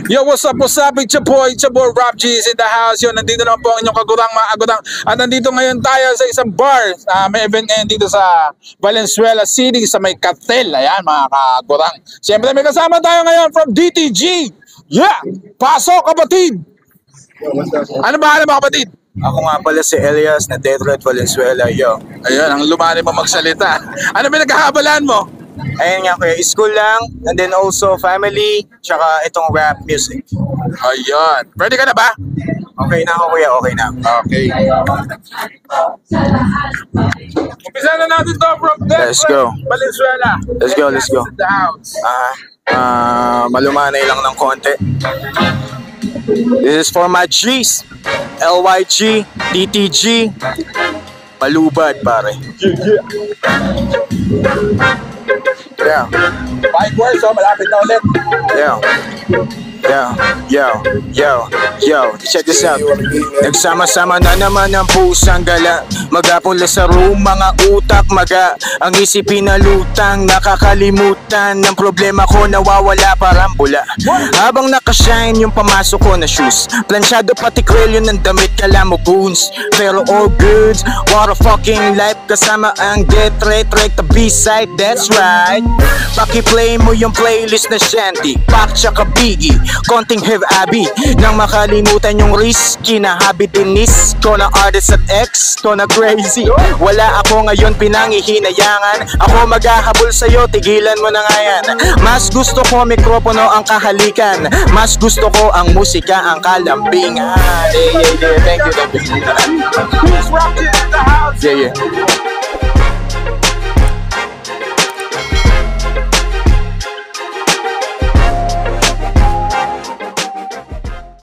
Yo, what's up, it's your boy Rap G is in the house. Yo, nandito naman po ang inyong kagurang mga agurang. At nandito ngayon tayo sa isang bar. May event ngayon dito sa Valenzuela City sa may Cartel. Ayan, mga kagurang. Siyempre may kasama tayo ngayon from DTG. Yeah! Pasok, kapatid! Ano ba mga kapatid? Ako nga pala si Elias na Death Red Valenzuela, yo. Ayun, ang lumari mo magsalita. Ano ba naghahabalan mo? Ayun nga kuya, school lang, and then also family, tsaka itong rap music. Ayun. Ready ka na ba? Okay na ako kuya, okay na. Okay. Umpisa na natin to from Let's go. Valenzuela. Let's go. Malumanay lang ng konti. This is for my G's. LYG, DTG, malubad pare. Yeah. 5 words, so malapit na ulit. Yo, check this out. Nagsama-sama na naman ang pusang gala. Magapula sa room, mga utak maga. Ang isipin na lutang, nakakalimutan. Ng problema ko nawawala parang bula. Habang nakashine yung pamasok ko na shoes. Plansyado pati krelyo ng damit, kala mo goons. Pero all goods, what a fucking life. Kasama ang Death Red, the B-side, that's right. Paki-play mo yung playlist na Shanty, Pac tsaka Biggie, konting Hev Abby. Nang makalimutan yung risky na habi dinis ko na artist at ex ko na crazy. Wala ako ngayon pinangihinayangan. Ako maghahabol sa'yo, tigilan mo na nga yan. Mas gusto ko mikropono ang kahalikan. Mas gusto ko ang musika ang kalambingan. Yeah, thank you. Please rock it in the house. Yeah.